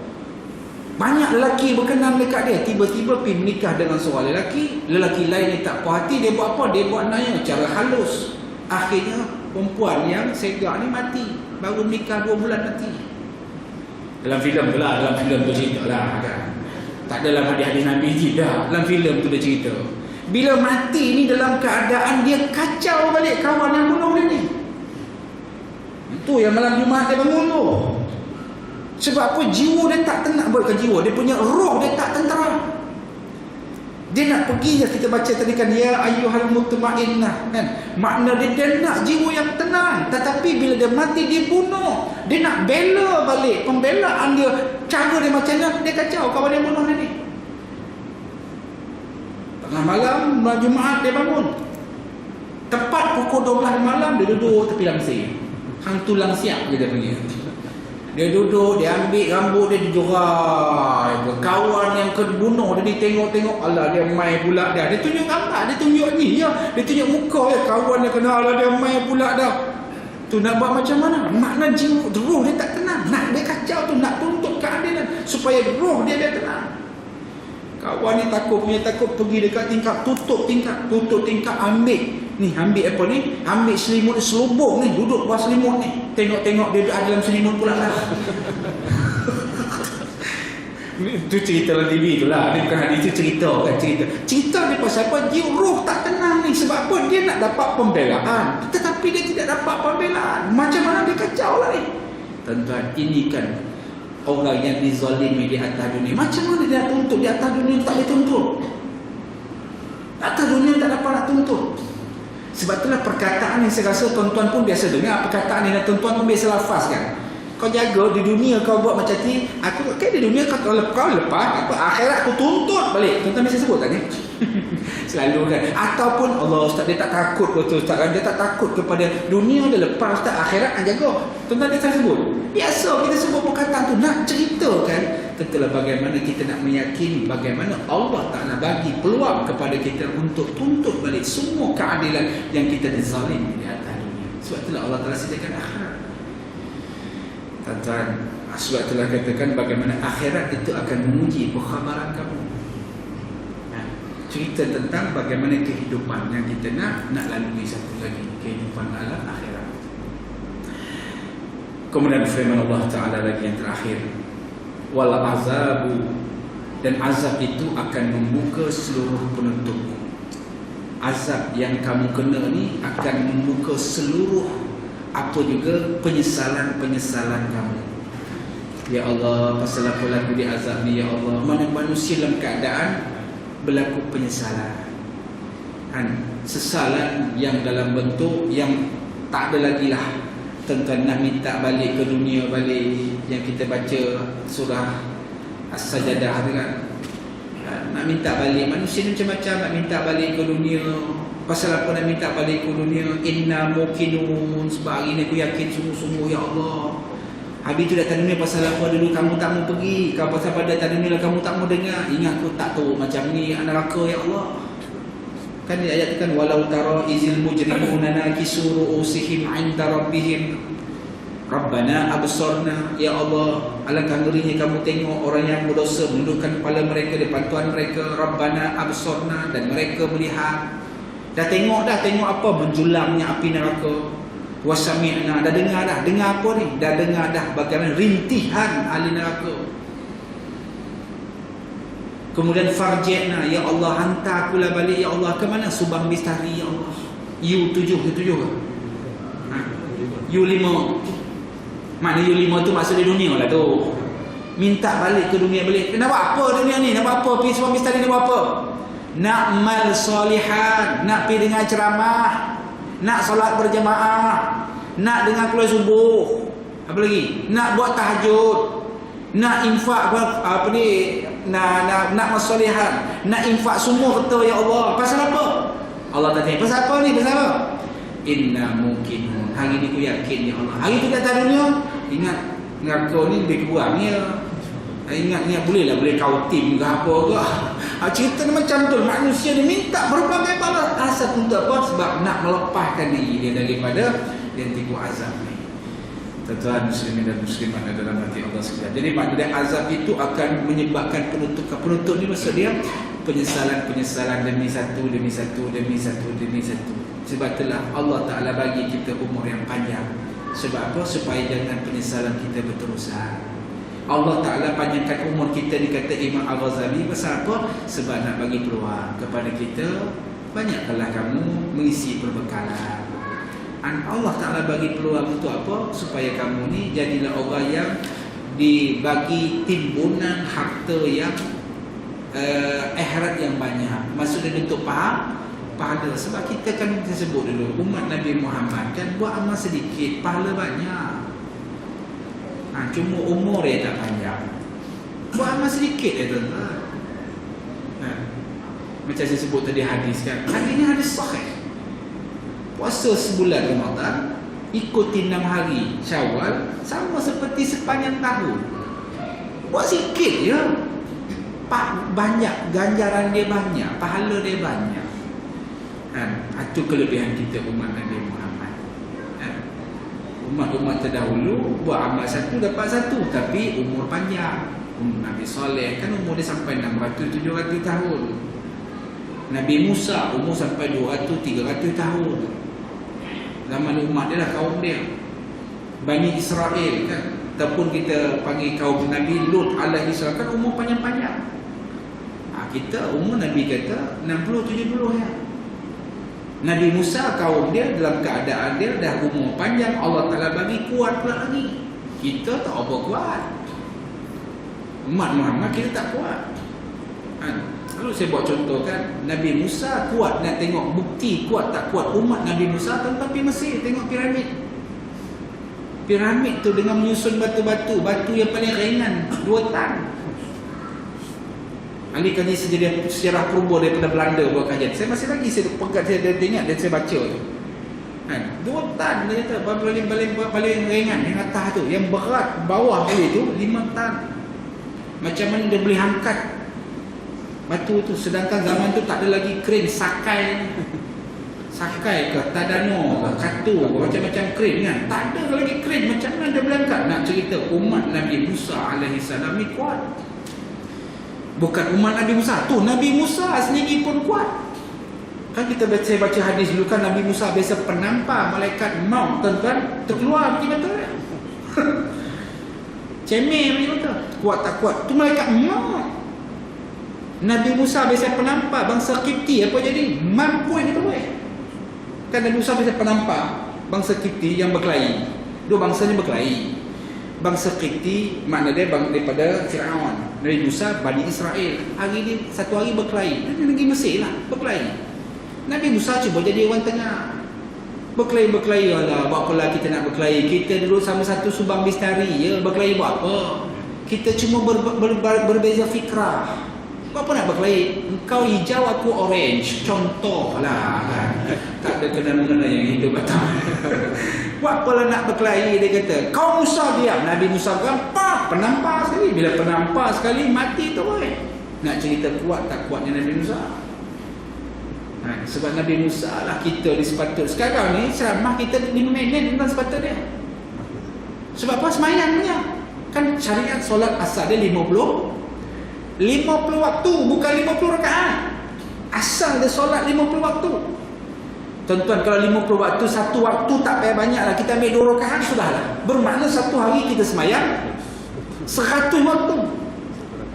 Banyak lelaki berkenan dekat dia, tiba-tiba pergi menikah dengan seorang lelaki lain ni tak puas hati, dia buat apa? Dia buat naya cara halus. Akhirnya perempuan yang segak ni mati, baru menikah 2 bulan mati. Dalam filem tu lah, dalam filem tu cerita lah kan. Tak adalah hadis Nabi tidak, dalam filem tu dia cerita. Bila mati ni dalam keadaan dia kacau balik kawan yang bunuh dia ni. Itu yang malam Jumaat dia bangun tu. Sebab apa? Jiwa dia tak tenang. Bukan jiwa, dia punya roh dia tak tentera. Dia nak pergi, kita baca tadi kan, ya ayyuhal mutmainnah kan. Makna dia nak jiwa yang tenang. Tetapi bila dia mati, dia bunuh. Dia nak bela balik. Pembelaan dia, cara dia macam mana, dia kacau kawan dia bunuh dia ni. Tengah malam Jumaat dia bangun. Tepat pukul 12 malam dia duduk tepi langsir. Hantu langsiak dia panggil. Dia duduk, dia ambil rambut dia, dia jorai. Kawan yang kebunuh dia ni tengok-tengok, alah dia mai pula dah. Dia tunjuk gambar, dia tunjuk ni ya. Dia tunjuk muka ya, kawan dia kena, alah dia mai pula dah. Tu nak buat macam mana? Makna jiwa, roh dia tak tenang. Nak dia kacau tu, nak tuntut keadilan supaya roh dia tenang. Kawan ni takut pergi dekat tingkap, tutup tingkap, ambil apa ni? Ambil selimut, selubung ni, duduk bawah selimut ni. Tengok dia ada dalam selimut pula lah. Itu cerita dalam TV tu lah. Dia bukan hadis tu, cerita kan, cerita dia pasal apa? Dia roh tak tenang ni. Sebab apa? Dia nak dapat pembelaan, tetapi dia tidak dapat pembelaan. Macam mana dia kacau lah ni? Tuan-tuan, ini kan orang yang dizalimi di atas dunia. Macam mana dia nak tuntut? Di atas dunia tak boleh tuntut. Atas dunia tak dapat nak tuntut. Sebab itulah perkataan yang saya rasa tuan-tuan pun biasa dengar. Perkataan yang tuan-tuan pun biasa lafaz kan. Kau jaga di dunia kau buat macam ni, aku kan di dunia kau lepas apa, akhirat aku tuntut balik. Tuan-tuan biasa sebut tak ni? Selalu kan. Ataupun Allah Ustaz, dia tak takut betul Ustaz kan, dia tak takut kepada dunia dia lepas Ustaz, akhirat jaga. Tuan-tuan biasa sebut. Biasa kita sebut perkataan tu, nak ceritakan tentulah bagaimana kita nak meyakini bagaimana Allah Ta'ala bagi peluang kepada kita untuk tuntut balik semua keadilan yang kita dizalim di atas dunia. Sebab itulah Allah Ta'ala sediakan akhirat. Tuan-tuan, sebab itulah katakan bagaimana akhirat itu akan menguji perkhabaran kamu. Cerita tentang bagaimana kehidupan yang kita nak lalui satu lagi, kehidupan alam akhirat. Kemudian firman Allah Ta'ala lagi yang terakhir, wal azabu, dan azab itu akan membuka seluruh penutupmu. Azab yang kamu kena ni akan membuka seluruh apa juga penyesalan-penyesalan kamu. Ya Allah, pasal apa lagu di azab ni ya Allah? Mana manusia dalam keadaan berlaku penyesalan kan? Sesalan yang dalam bentuk yang tak ada lagi lah. Tuan-tuan nak minta balik ke dunia balik, yang kita baca surah As-Sajadah tu kan, nak minta balik. Manusia ni macam-macam nak minta balik ke dunia. Pasal apa nak minta balik ke dunia? Inna muqinun, sebab hari ni aku yakin sungguh-sungguh ya Allah, Habis tu datang dunia pasal apa dulu kamu tak mau pergi. Kau pasal pada datang dunia lah kamu tak mau dengar. Ingat aku tak tahu macam ni neraka ya Allah. Kan di ayat kan walau tara izil mujrimuna nakisu ru'usihim 'inda rabbihim Rabbana absarna, ya Allah, alangkah ngerinya kamu tengok orang yang berdosa menundukkan kepala mereka di depan Tuhan mereka. Rabbana absarna, dan mereka melihat. Dah tengok apa menjulamnya api neraka. Wasami'na, dah dengar apa ni? Dah dengar dah bagaimana rintihan ahli neraka. Kemudian farji'na, ya Allah, hantar akulah balik ya Allah. Ke mana? Subang Bistari ya Allah. U7 U5. Makna U5 tu maksud di dunia lah tu. Minta balik ke dunia balik. Nak buat apa dunia ni? Nak buat apa? Pergi Subang Bistari nak buat apa? Nak mal salihan, nak pergi dengar ceramah, nak solat berjamaah, nak dengar kuliah subuh. Apa lagi? Nak buat tahajud, nak infak apa ni? Nak masalihan, nak infak semua kata ya Allah. Pasal apa? Allah tak tanya. Pasal apa ni? Pasal apa? Inna mungkinun. Hari ni aku yakin ya Allah. Hari tu datang dunia, ingat neraka ni lebih kurang ya. Ingat boleh kau tim ke apa ke. Cerita ni macam tu. Manusia dia minta berbagai balas. Asal untuk apa? Sebab nak melepaskan diri dia daripada yang tipu azab ni. Tuan-tuan muslimin dan muslimat dalam hati Allah sekalian. Jadi maknanya azab itu akan menyebabkan penutup. Penutup ni maksud dia penyesalan demi satu. Sebab itulah Allah Ta'ala bagi kita umur yang panjang. Sebab apa? Supaya jangan penyesalan kita berterusan. Allah Ta'ala panjangkan umur kita, dikata Imam Al-Ghazali. Pasal apa? Sebab nak bagi peluang kepada kita. Banyaklah kamu mengisi perbekalan. Allah Ta'ala bagi peluang untuk apa? Supaya kamu ni jadilah orang yang dibagi timbunan harta yang akhirat yang banyak. Maksudnya untuk pahala. Sebab kita kan kita sebut dulu, umat Nabi Muhammad kan buat amal sedikit, pahala banyak. Cuma umur dia tak panjang. Buat amal sedikit ya tuan-tuan. Macam saya sebut tadi hadis kan. Hadis ni hadis sahih. Puasa sebulan Ramadan, ikuti 6 hari Syawal, sama seperti sepanjang tahun. Buat sikit je. Banyak, ganjaran dia banyak, pahala dia banyak. Itu kelebihan kita umat Nabi Muhammad. Umat-umat terdahulu buat amal satu dapat satu, tapi umur panjang. Nabi Saleh kan umur dia sampai 600-700 tahun. Nabi Musa umur sampai 200-300 tahun. Zaman umat dia lah, kaum dia. Bani Israel kan, ataupun kita panggil kaum Nabi Lut alaihi salam kan umur panjang-panjang. Kita umur Nabi kata 60-70 ya. Nabi Musa kaum dia dalam keadaan dia dah umur panjang, Allah Ta'ala bagi kuat pula lagi. Kita tak apa kuat. Umat Muhammad kita tak kuat. Lalu saya buat contoh kan, Nabi Musa kuat. Nak tengok bukti kuat tak kuat umat Nabi Musa, tuan-tuan pergi Mesir tengok piramid. Piramid tu dengan menyusun batu-batu, batu yang paling ringan 2 tan. Ahli kaji sejarah purba daripada Belanda buat kajian. Saya masih lagi saya pegang, saya ingat dan saya baca tu. 2 tan dia kata paling ringan yang atas tu, yang berat bawah kali tu 5 tan. Macam mana dia boleh angkat batu tu, sedangkan zaman tu tak ada lagi kren sakai ke tadano ke katu macam-macam kren kan. Tak ada lagi kren, macam mana dia boleh angkat? Nak cerita umat Nabi Musa alaihi salam ni kuat. Bukan umat Nabi Musa tu, Nabi Musa sendiri pun kuat. Kan kita baca hadis dulu kan, Nabi Musa biasa penampar malaikat maut, tuan-tuan, terkeluar pergi betul ya. Cemeh pergi betul. Kuat tak kuat tu malaikat maut. Nabi Musa biasa penampar bangsa Kipti, apa jadi? Mampu dia boleh. Kan Nabi Musa biasa penampar bangsa Kipti yang berkelahi. Dua bangsanya berkelahi. Bangsa Kipti makna dia daripada Firaun. Nabi Musa Bani Israel. Hari ni satu hari berkelahi. Negeri Mesir lah berkelahi. Nabi Musa cuba jadi orang tengah. Berkelahi lah. Buat apa kita nak berkelahi? Kita dulu sama satu Subang Bistari ya. Berkelahi buat apa? Kita cuma berbeza fikrah. Buat apa nak berkelahi? Engkau hijau, aku orange. Contoh lah kan. Tak ada kena-mengena yang hidup batang. Buat apalah nak berkelahi, dia kata. Kau Musa diam. Nabi Musa penampar sekali. Bila penampar sekali, mati tu boy. Nak cerita kuat tak kuatnya Nabi Musa? Sebab Nabi Musa lah kita ni sepatut. Sekarang ni ceramah kita 5 minit tentang sepatut dia. Sebab apa? Semayang punya. Kan syariat solat asar dia 50 waktu, bukan 50 rakaat. Asal dia solat 50 waktu. Tuan-tuan, kalau 50 waktu, satu waktu tak payah banyak lah. Kita ambil 2 rakaat sudahlah. Bermakna satu hari kita semayang 100 waktu.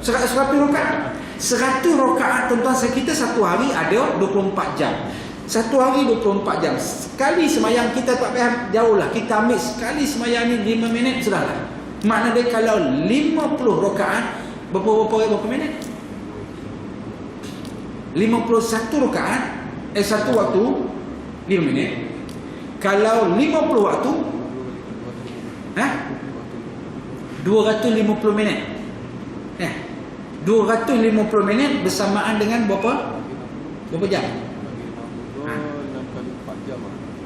100 rakaat. 100 rakaat tuan-tuan, kita satu hari ada 24 jam. Satu hari 24 jam. Sekali semayang kita tak payah jauh lah. Kita ambil sekali semayang ni 5 minit sudahlah. Makna dia kalau 50 rakaat berapa minit? 51 rakaat satu waktu 5 minit. Kalau 50 waktu 250 minit. 250 minit bersamaan dengan berapa jam?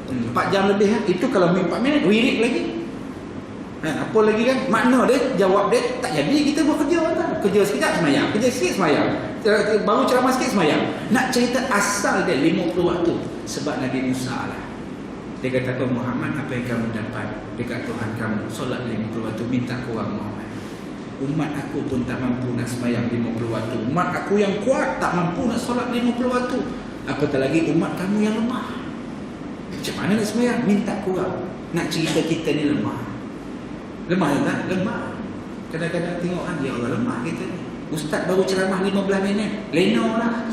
4 jam lebih. Itu kalau 4 minit wirid lagi. Apa lagi kan? Makna dia, jawab dia tak jadi kita bekerja kan? Kerja sekejap semayang, kerja sikit semayang, baru ceramah sikit semayang. Nak cerita asal dia 50 waktu. Sebab Nabi Musa lah, dia kata, Muhammad, apa yang kamu dapat dekat Tuhan kamu? Solat 50 waktu, minta kurang Muhammad. Umat aku pun tak mampu nak semayang 50 waktu. Umat aku yang kuat tak mampu nak solat 50 waktu. Apatah lagi umat kamu yang lemah. Macam mana nak semayang? Minta kurang. Nak cerita kita ni lemah. Lemah tak? Lemah. Kadang-kadang tengok kan, ya Allah lemah kita ni. Ustaz baru ceramah 15 minit. Leno lah.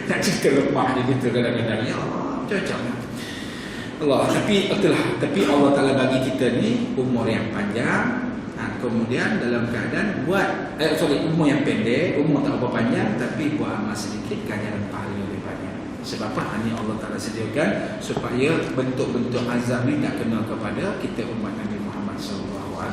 Nak cerita lemah je kita kadang-kadang. Ya Allah, macam-macam lah. Allah, tapi Allah Ta'ala bagi kita ni umur yang panjang. Kemudian dalam keadaan buat umur yang pendek, umur tak berapa panjang, tapi buat amal sedikit, ganjaran pahala lebih banyak. Sebab apa? Ini Allah Ta'ala sediakan supaya bentuk-bentuk azab ni tak kena kepada kita umat Nabi Muhammad SAW.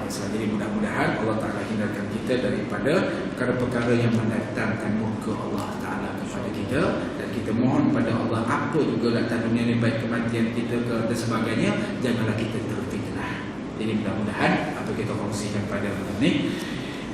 Jadi mudah-mudahan Allah Ta'ala hindarkan kita daripada perkara-perkara yang mendatangkan muka Allah Ta'ala kepada kita, dan kita mohon pada Allah apa juga datang dunia ni, baik kematian kita dan sebagainya, janganlah kita terfitnah. Jadi mudah-mudahan apa kita kongsikan pada malam ni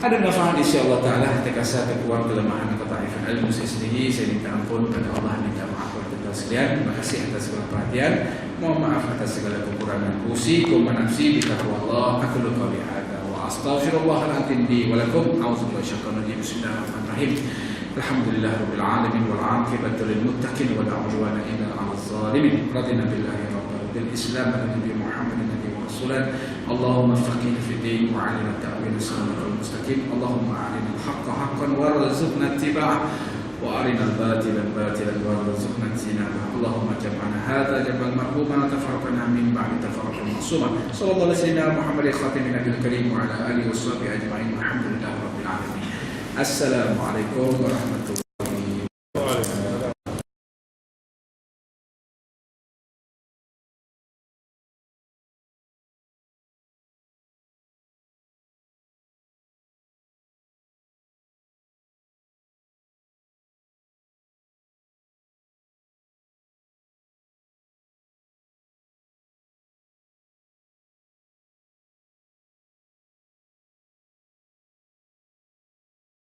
ada manfaat insya-Allah taala. Terkasar terkurang kelemahan atau ta'rifan ilmu saya sendiri, saya minta ampun pada Allah, minta maaf kepada sekalian. Terima kasih atas segala perhatian. Mohon maaf atas segala kekurangan. Usikum wa nafsi bi taqwallah. Aqulu qawli hadza wa astaghfirullahal azim li wa lakum. A'udzubillahi minasyaitonir rajim. Bismillahirrahmanirrahim. Alhamdulillahirabbil alamin wal 'aqibatu lil muttaqin wa la 'udwana illa 'alal zalimin. Radina billahi rabbil bil islam wa nabi Muhammadin اللهم فقهنا في الدين وعلمنا التأويل الصراط المستقيم اللهم أرنا الحق حقا وارزقنا اتباعه وأرنا الباطل باطلا وارزقنا اجتنابه اللهم جمعنا هذا جمعا مرحوما وتفرقنا من بعد تفرقا معصوما صلى الله على سيدنا محمد خاتم النبي الكريم وعلى آله وصحبه أجمعين والحمد لله رب العالمين. السلام عليكم ورحمة الله.